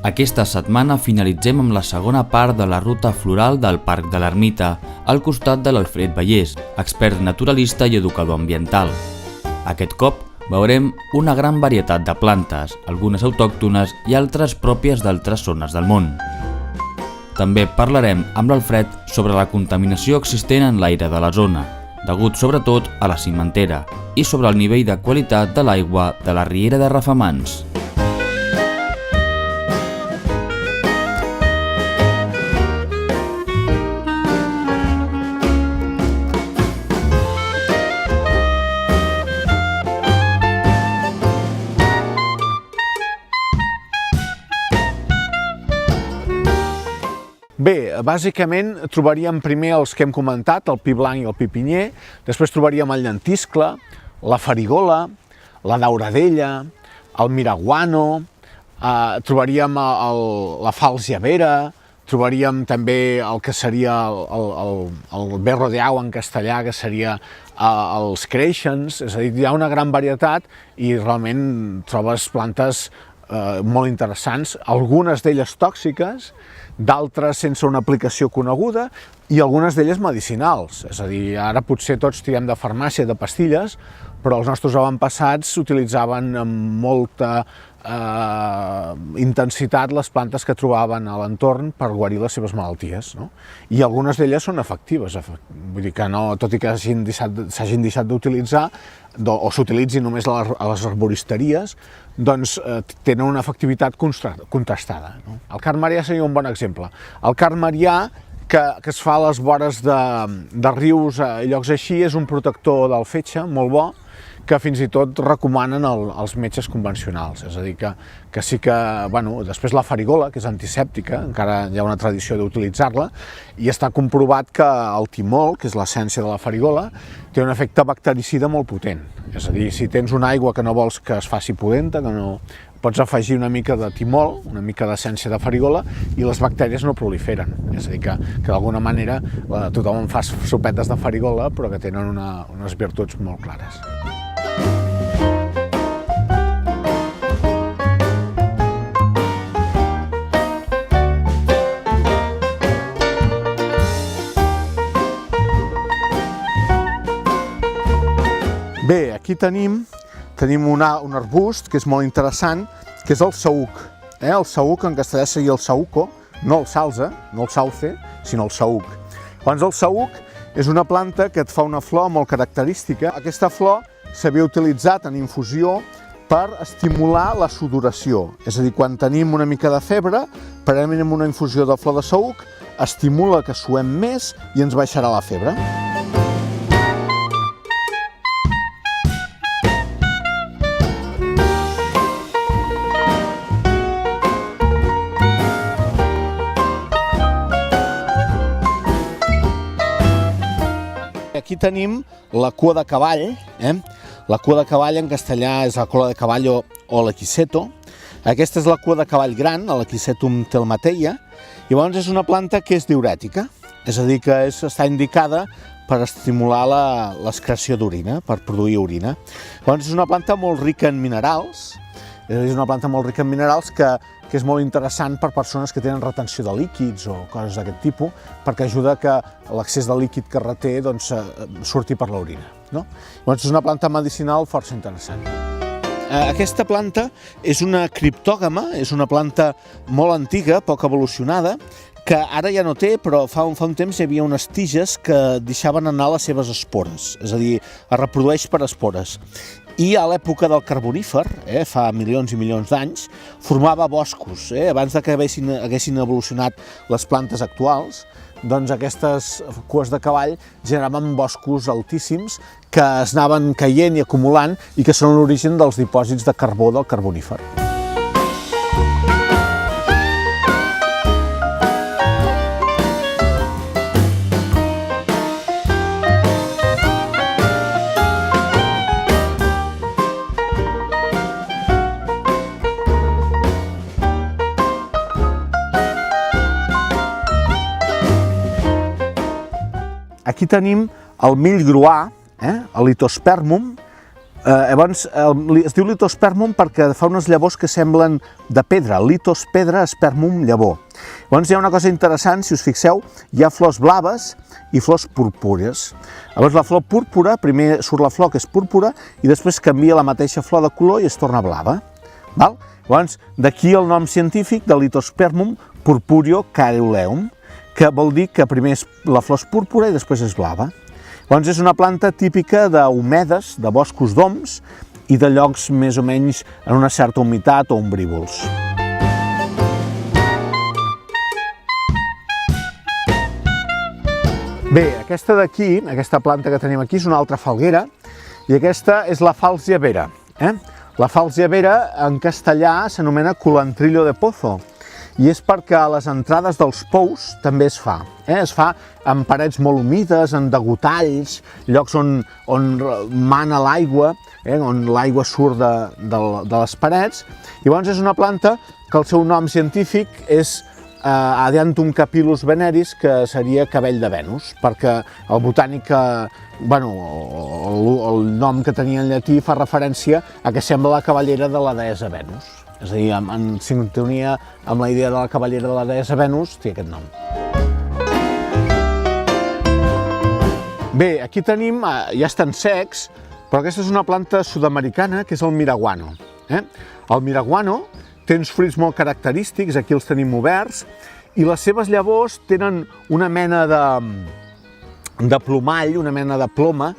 Aquesta setmana finalitzem amb la segona part de la ruta floral del Parc de l'Ermita, al costat de l'Alfred Vallès, expert naturalista i educador ambiental. Aquest cop veurem una gran varietat de plantes, algunes autòctones i altres pròpies d'altres zones del món. També parlarem amb l'Alfred sobre la contaminació existent en l'aire de la zona, degut sobretot a la cimentera, i sobre el nivell de qualitat de l'aigua de la riera de Rafamans. Bé, bàsicament trobaríem primer els que hem comentat, el pi blanc i el pi pinyer, després trobaríem el llentiscle, la farigola, la dauradella, el miraguano, trobaríem la falciavera, trobaríem també el que seria el berro de agua en castellà, que seria els creixens, és a dir, hi ha una gran varietat i realment trobes plantes molt interessants, algunes d'elles tòxiques, d'altres sense una aplicació coneguda i algunes d'elles medicinals. És a dir, ara potser tots tirem de farmàcia, de pastilles, però els nostres avantpassats utilitzaven amb molta intensitat les plantes que trobaven a l'entorn per guarir les seves malalties, no? I algunes d'elles són efectives, vull dir que no, tot i que s'hagin deixat d'utilitzar o s'utilitzin només a les arboristeries, doncs tenen una efectivitat contrastada, no? El carn marià seria un bon exemple. El carn marià que es fa a les vores de rius i llocs així és un protector del fetge molt bo, que fins i tot recomanen els metges convencionals, és a dir, que sí que, bueno, després la farigola, que és antisèptica, encara hi ha una tradició d'utilitzar-la, i està comprovat que el timol, que és l'essència de la farigola, té un efecte bactericida molt potent, és a dir, si tens una aigua que no vols que es faci pudenta, que no, pots afegir una mica de timol, una mica d'essència de farigola, i les bactèries no proliferen, és a dir, que d'alguna manera tothom fa sopetes de farigola, però que tenen unes virtuts molt clares. Bé, aquí tenim un arbust que és molt interessant, que és el saüc. El saüc en castellà seria el saúco, no el salze, no el sauce, sinó el saüc. Llavors el saüc és una planta que et fa una flor molt característica. Aquesta flor s'havia utilitzat en infusió per estimular la sudoració. És a dir, quan tenim una mica de febre, prenem una infusió de flor de saüc, estimula que suem més i ens baixarà la febre. Aquí tenim la cua de cavall. La cua de cavall en castellà és la cola de caballo o l'equiseto. Aquesta és la cua de cavall gran, l'equisetum telmateia. Llavors és una planta que és diürètica, és a dir, que està indicada per estimular l'excreció d'orina, per produir orina. Llavors és una planta molt rica en minerals, que és molt interessant per persones que tenen retenció de líquids o coses d'aquest tipus, perquè ajuda que l'excés de líquid que reté surti per l'orina. Llavors és una planta medicinal força interessant. Aquesta planta és una criptògama, és una planta molt antiga, poc evolucionada, que ara ja no té, però fa un temps hi havia unes tiges que deixaven anar les seves espores, és a dir, es reprodueix per espores. I a l'època del Carbonífer, fa milions i milions d'anys, formava boscos. Abans que haguessin evolucionat les plantes actuals, doncs aquestes cues de cavall generaven boscos altíssims que es anaven caient i acumulant i que són l'origen dels dipòsits de carbó del Carbonífer. Aquí tenim el mill gruà, el Litospermum, Llavors, es diu litospermum perquè fa unes llavors que semblen de pedra, litos pedra, spermum llavor. Llavors hi ha una cosa interessant, si us fixeu, hi ha flors blaves i flors púrpures. Llavors la flor púrpura, primer surt la flor que és púrpura i després canvia la mateixa flor de color i es torna blava. Llavors, d'aquí el nom científic de litospermum purpureo caerulum, que vol dir que primer la flor és púrpura i després és blava. Llavors és una planta típica d'humedes, de boscos d'oms i de llocs més o menys en una certa humitat o ombrívols. Bé, aquesta d'aquí, aquesta planta que tenim aquí és una altra falguera i aquesta és la Falsia vera. La Falsia vera en castellà s'anomena culantrillo de pozo i és perquè a les entrades dels pous també es fa. Es fa en parets molt humides, en degotalls, llocs on mana l'aigua, on l'aigua surt de les parets. I llavors és una planta que el seu nom científic és Adiantum capillus veneris, que seria cabell de Venus, perquè el botànic, el nom que tenia en llatí fa referència a que sembla la cavallera de la deessa Venus. És a dir, en sintonia amb la idea de la cavallera de la deessa Venus, té aquest nom. Bé, aquí tenim, ja estan secs, però aquesta és una planta sud-americana que és el miraguano. El miraguano té uns fruits molt característics, aquí els tenim oberts, i les seves llavors tenen una mena de plomall, una mena de ploma,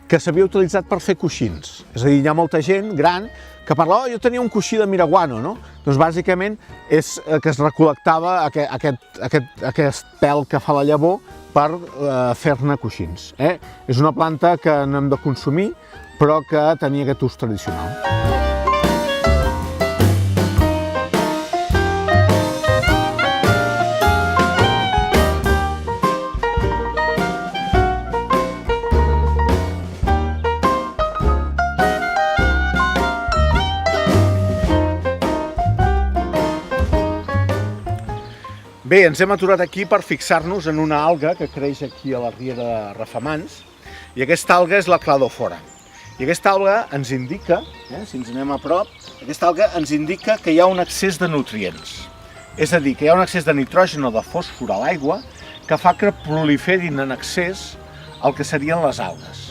que s'havia utilitzat per fer coixins. És a dir, hi ha molta gent gran que parla, jo tenia un coixí de miraguano, no? Doncs bàsicament és que es recol·lectava aquest pèl que fa la llavor per fer-ne coixins. És una planta que no hem de consumir, però que tenia aquest ús tradicional. Bé, ens hem aturat aquí per fixar-nos en una alga que creix aquí a la riera de Rafamans, i aquesta alga és la cladòfora. I aquesta alga ens indica, si ens anem a prop, aquesta alga ens indica que hi ha un excés de nutrients. És a dir, que hi ha un excés de nitrogen o de fòsfor a l'aigua que fa que proliferin en excés el que serien les algues.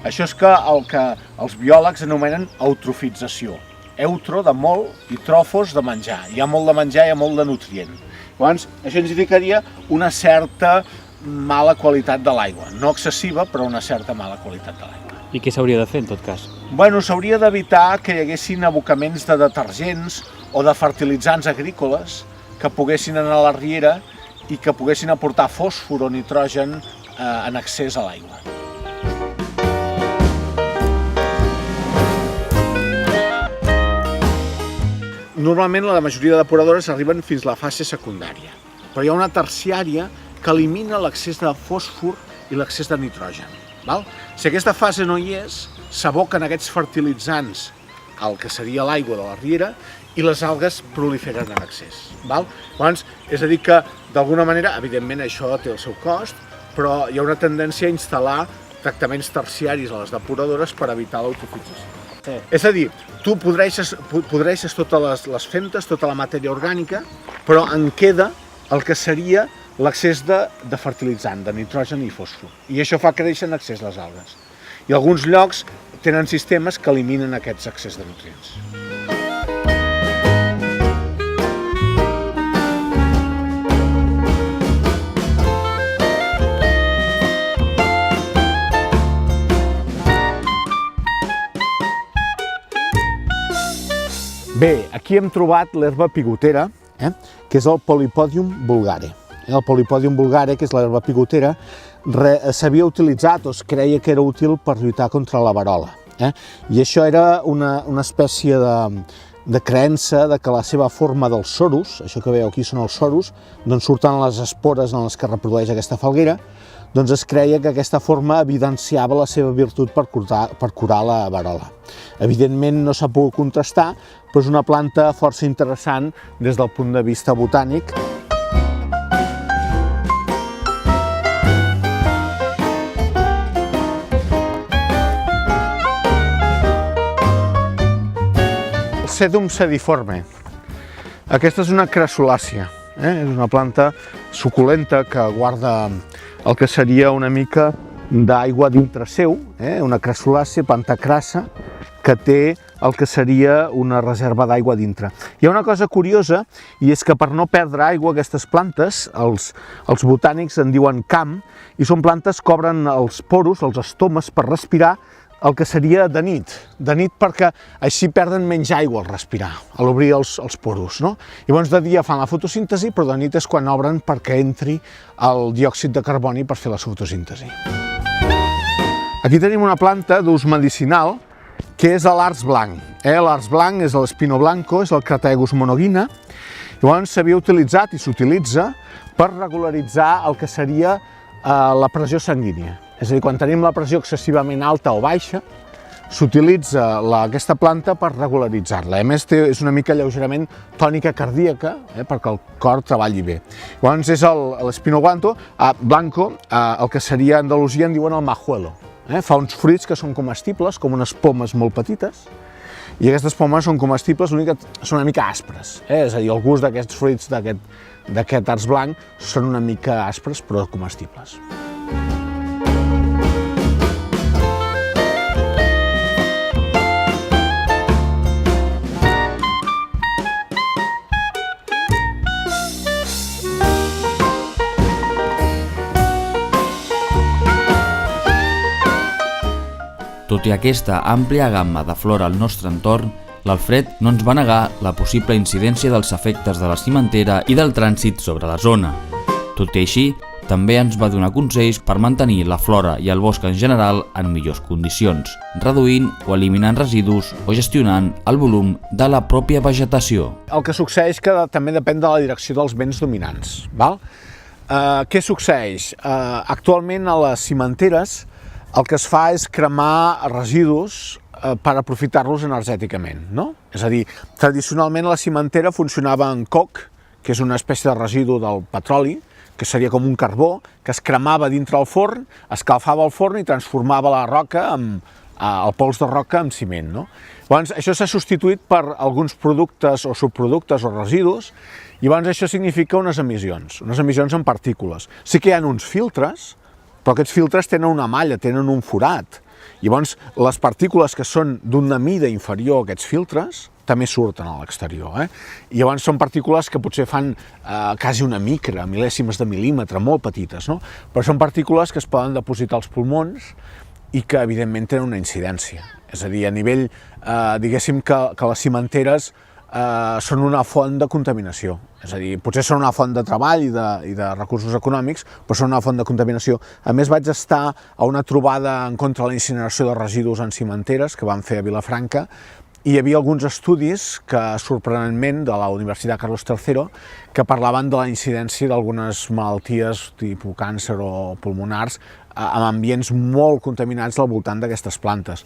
Això és el que els biòlegs anomenen eutrofització. Eutro de molt i trofos de menjar. Hi ha molt de menjar, hi ha molt de nutrient. Llavors, això ens indicaria una certa mala qualitat de l'aigua. No excessiva, però una certa mala qualitat de l'aigua. I què s'hauria de fer, en tot cas? Bueno, s'hauria d'evitar que hi haguessin abocaments de detergents o de fertilitzants agrícoles que poguessin anar a la riera i que poguessin aportar fòsfor o nitrogen en excés a l'aigua. Normalment la majoria de depuradores arriben fins a la fase secundària, però hi ha una terciària que elimina l'excés de fòsfor i l'excés de nitrogen. Si aquesta fase no hi és, s'aboquen aquests fertilitzants al que seria l'aigua de la riera i les algues proliferen en excés. Llavors, és a dir que, d'alguna manera, evidentment això té el seu cost, però hi ha una tendència a instal·lar tractaments terciaris a les depuradores per evitar l'eutrofització. És a dir, tu podreixes totes les femtes, tota la matèria orgànica, però en queda el que seria l'excés de fertilitzant, de nitrogen i fòsfor. I això fa créixer en excés les algues. I alguns llocs tenen sistemes que eliminen aquests excés de nutrients. Bé, aquí hem trobat l'herba pigotera, que és el Polypodium vulgare. El Polypodium vulgare, que és l'herba pigotera, s'havia utilitzat o es creia que era útil per lluitar contra la verola. I això era una espècie de creença de que la seva forma dels sorus, això que veieu aquí són els sorus, d'on surten les espores en les que reprodueix aquesta falguera, doncs es creia que aquesta forma evidenciava la seva virtut per curar la verola. Evidentment no s'ha pogut contrastar, però és una planta força interessant des del punt de vista botànic. Sedum sediforme. Aquesta és una crassulàcia, és una planta suculenta que guarda el que seria una mica d'aigua dintre seu, una crassulàcia, planta crassa, que té el que seria una reserva d'aigua dintre. Hi ha una cosa curiosa, i és que per no perdre aigua aquestes plantes, els botànics en diuen camp, i són plantes que obren els poros, els estomes, per respirar el que seria de nit perquè així perden menys aigua al respirar, a l'obrir els poros, no? Llavors de dia fan la fotosíntesi, però de nit és quan obren perquè entri el diòxid de carboni per fer la fotosíntesi. Aquí tenim una planta d'ús medicinal, que és l'arç blanc. L'arç blanc és l'espino blanco, és el Crataegus monogyna. Llavors s'havia utilitzat i s'utilitza per regularitzar el que seria la pressió sanguínia. És a dir, quan tenim la pressió excessivament alta o baixa, s'utilitza aquesta planta per regularitzar-la. A més, és una mica lleugerament tònica cardíaca, perquè el cor treballi bé. Llavors és l'espino blanco, el que seria a Andalusia en diuen el majuelo. Fa uns fruits que són comestibles, com unes pomes molt petites, i aquestes pomes són comestibles, l'únic que són una mica aspres. És a dir, el gust d'aquests fruits d'aquest arç blanc són una mica aspres, però comestibles. Tot i aquesta àmplia gamma de flora al nostre entorn, l'Alfred no ens va negar la possible incidència dels efectes de la cimentera i del trànsit sobre la zona. Tot i així, també ens va donar consells per mantenir la flora i el bosc en general en millors condicions, reduint o eliminant residus o gestionant el volum de la pròpia vegetació. El que succeeix que també depèn de la direcció dels vents dominants. Què succeeix? Actualment a les cimenteres el que es fa és cremar residus per aprofitar-los energèticament, no? És a dir, tradicionalment la cimentera funcionava en coc, que és una espècie de residu del petroli, que seria com un carbó, que es cremava dintre el forn, escalfava el forn i transformava la roca, el pols de roca, en ciment, no? Llavors, això s'ha substituït per alguns productes o subproductes o residus, i llavors això significa unes emissions en partícules. Sí que hi ha uns filtres, però aquests filtres tenen una malla, tenen un forat. Llavors, les partícules que són d'una mida inferior a aquests filtres també surten a l'exterior. I llavors són partícules que potser fan quasi una micra, mil·lèsimes de mil·límetre, molt petites, no? Però són partícules que es poden depositar als pulmons i que, evidentment, tenen una incidència. És a dir, a nivell, diguéssim que les cimenteres són una font de contaminació. És a dir, potser són una font de treball i de recursos econòmics, però són una font de contaminació. A més, vaig estar a una trobada en contra de la incineració de residus en cimenteres que van fer a Vilafranca, i hi havia alguns estudis que, sorprenentment, de la Universitat Carlos III, que parlaven de la incidència d'algunes malalties tipus càncer o pulmonars en ambients molt contaminats al voltant d'aquestes plantes.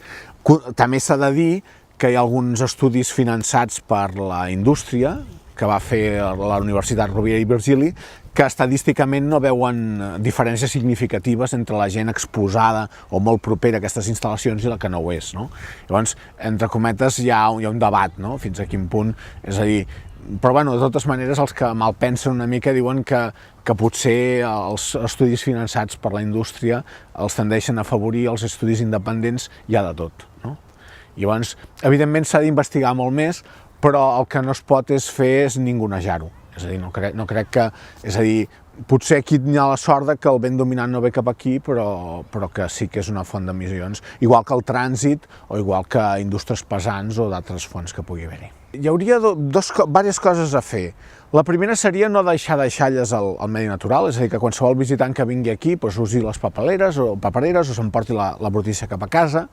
També s'ha de dir que hi ha alguns estudis finançats per la indústria, que va fer la Universitat Rovira i Virgili, que estadísticament no veuen diferències significatives entre la gent exposada o molt propera a aquestes instal·lacions i la que no ho és, no? Llavors, entre cometes, hi ha un debat, no? Fins a quin punt, és a dir, però bueno, de totes maneres els que malpensen una mica diuen que potser els estudis finançats per la indústria els tendeixen a afavorir els estudis independents, hi ha de tot, no? Llavors, evidentment s'ha d'investigar molt més, però el que no es pot és ningunejar-ho. És a dir, no crec que... És a dir, potser aquí hi ha la sort que el vent dominant no ve cap aquí, però que sí que és una font d'emissions, igual que el trànsit o igual que indústries pesants o d'altres fonts que pugui haver-hi. Hi hauria diverses coses a fer. La primera seria no deixar deixalles al medi natural, és a dir, que qualsevol visitant que vingui aquí usi les papereres o s'emporti la brutícia cap a casa.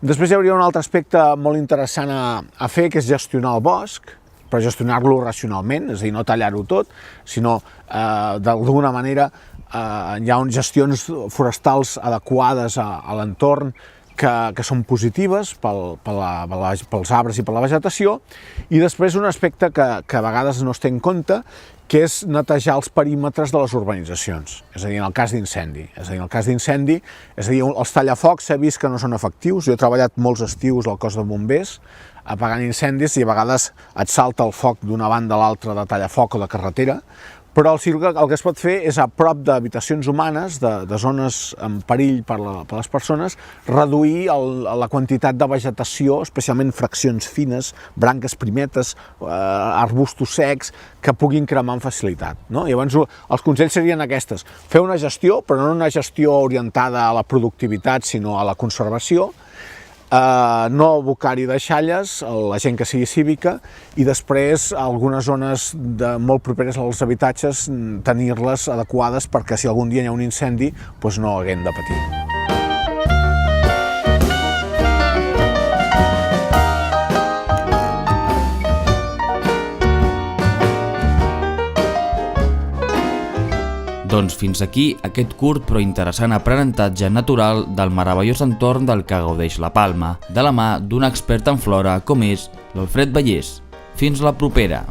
Després hi hauria un altre aspecte molt interessant a fer, que és gestionar el bosc, però gestionar-lo racionalment, és a dir, no tallar-ho tot, sinó d'alguna manera hi ha gestions forestals adequades a l'entorn que són positives pels arbres i per la vegetació, i després un aspecte que a vegades no es té en compte, que és netejar els perímetres de les urbanitzacions, és a dir, en el cas d'incendi. Els tallafocs s'ha vist que no són efectius. Jo he treballat molts estius al cos de bombers apagant incendis i a vegades et salta el foc d'una banda a l'altra de tallafoc o de carretera, però el que es pot fer és a prop d'habitacions humanes, de zones en perill per les persones, reduir la quantitat de vegetació, especialment fraccions fines, branques primetes, arbustos secs, que puguin cremar amb facilitat. Llavors, els consells serien aquestes: fer una gestió, però no una gestió orientada a la productivitat, sinó a la conservació, no abocar-hi deixalles, la gent que sigui cívica, i després algunes zones molt properes als habitatges tenir-les adequades perquè si algun dia hi ha un incendi no haguem de patir. Doncs fins aquí aquest curt però interessant aprenentatge natural del meravellós entorn del que gaudeix la Palma, de la mà d'un expert en flora com és l'Alfred Vallès. Fins la propera!